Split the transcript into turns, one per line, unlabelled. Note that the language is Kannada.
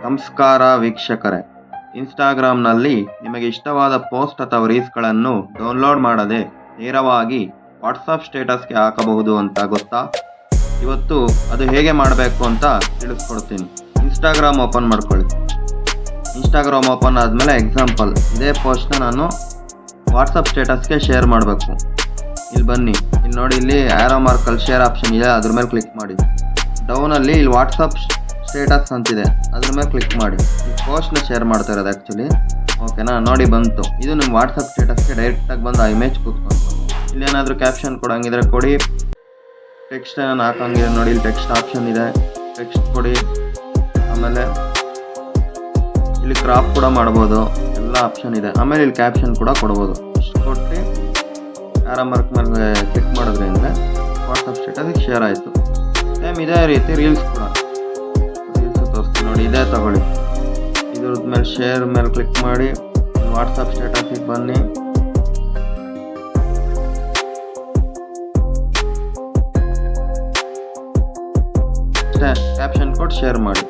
ನಮಸ್ಕಾರ ವೀಕ್ಷಕರೇ, ಇನ್ಸ್ಟಾಗ್ರಾಮ್ನಲ್ಲಿ ನಿಮಗೆ ಇಷ್ಟವಾದ ಪೋಸ್ಟ್ ಅಥವಾ ರೀಲ್ಸ್ಗಳನ್ನು ಡೌನ್ಲೋಡ್ ಮಾಡದೆ ನೇರವಾಗಿ ವಾಟ್ಸಪ್ ಸ್ಟೇಟಸ್ಗೆ ಹಾಕಬಹುದು ಅಂತ ಗೊತ್ತಾ? ಇವತ್ತು ಅದು ಹೇಗೆ ಮಾಡಬೇಕು ಅಂತ ತಿಳಿಸ್ಕೊಡ್ತೀನಿ. ಇನ್ಸ್ಟಾಗ್ರಾಮ್ ಓಪನ್ ಮಾಡ್ಕೊಳ್ಳಿ. ಇನ್ಸ್ಟಾಗ್ರಾಮ್ ಓಪನ್ ಆದಮೇಲೆ ಎಕ್ಸಾಂಪಲ್ ಇದೇ ಪೋಸ್ಟ್ನ ನಾನು ವಾಟ್ಸಪ್ ಸ್ಟೇಟಸ್ಗೆ ಶೇರ್ ಮಾಡಬೇಕು. ಇಲ್ಲಿ ಬನ್ನಿ, ಇಲ್ಲಿ ನೋಡಿ, ಇಲ್ಲಿ ಆರೋ ಮಾರ್ಕಲ್ಲಿ ಶೇರ್ ಆಪ್ಷನ್ ಇದೆ, ಅದ್ರ ಮೇಲೆ ಕ್ಲಿಕ್ ಮಾಡಿ. ಡೌನಲ್ಲಿ ಇಲ್ಲಿ ವಾಟ್ಸಪ್ ಸ್ಟೇಟಸ್ ಅಂತಿದೆ, ಅದ್ರ ಮೇಲೆ ಕ್ಲಿಕ್ ಮಾಡಿ. ಈ ಪೋಸ್ಟ್ನ ಶೇರ್ ಮಾಡ್ತಾ ಇರೋದು ಆ್ಯಕ್ಚುಲಿ. ಓಕೆನಾ, ನೋಡಿ ಬಂತು. ಇದು ನಿಮ್ಮ ವಾಟ್ಸಪ್ ಸ್ಟೇಟಸ್ಗೆ ಡೈರೆಕ್ಟಾಗಿ ಬಂದು ಆ ಇಮೇಜ್ ಕೂತ್ಕೊಂತು. ಇಲ್ಲಿ ಏನಾದರೂ ಕ್ಯಾಪ್ಷನ್ ಕೊಡೋಂಗಿದ್ರೆ ಕೊಡಿ, ಟೆಕ್ಸ್ಟ್ ಏನಾದ್ರು ಹಾಕೋಂಗಿದ್ರೆ ನೋಡಿ, ಇಲ್ಲಿ ಟೆಕ್ಸ್ಟ್ ಆಪ್ಷನ್ ಇದೆ, ಟೆಕ್ಸ್ಟ್ ಕೊಡಿ. ಆಮೇಲೆ ಇಲ್ಲಿ ಕ್ರಾಪ್ ಕೂಡ ಮಾಡ್ಬೋದು, ಎಲ್ಲ ಆಪ್ಷನ್ ಇದೆ. ಆಮೇಲೆ ಇಲ್ಲಿ ಕ್ಯಾಪ್ಷನ್ ಕೂಡ ಕೊಡ್ಬೋದು. ಇಷ್ಟು ಕೊಟ್ಟು ಆರೋ ಮಾರ್ಕ್ ಮೇಲೆ ಕ್ಲಿಕ್ ಮಾಡೋದ್ರಿಂದ ವಾಟ್ಸಪ್ ಸ್ಟೇಟಸ್ಗೆ ಶೇರ್ ಆಯಿತು. ಸೇಮ್ ಇದೇ ರೀತಿ ರೀಲ್ಸ್ ಕೂಡ ತೋರಿಸ್ತೀನಿ ನೋಡಿ, ಇದೇ ತಗೊಳ್ಳಿ. ಇದ್ರದ್ದು ಮೇಲೆ ಶೇರ್ ಮೇಲೆ ಕ್ಲಿಕ್ ಮಾಡಿ ವಾಟ್ಸಪ್ ಸ್ಟೇಟಸ್ಗೆ ಬನ್ನಿ. ಕ್ಯಾಪ್ಷನ್ ಕೊಟ್ಟು ಶೇರ್ ಮಾಡಿ.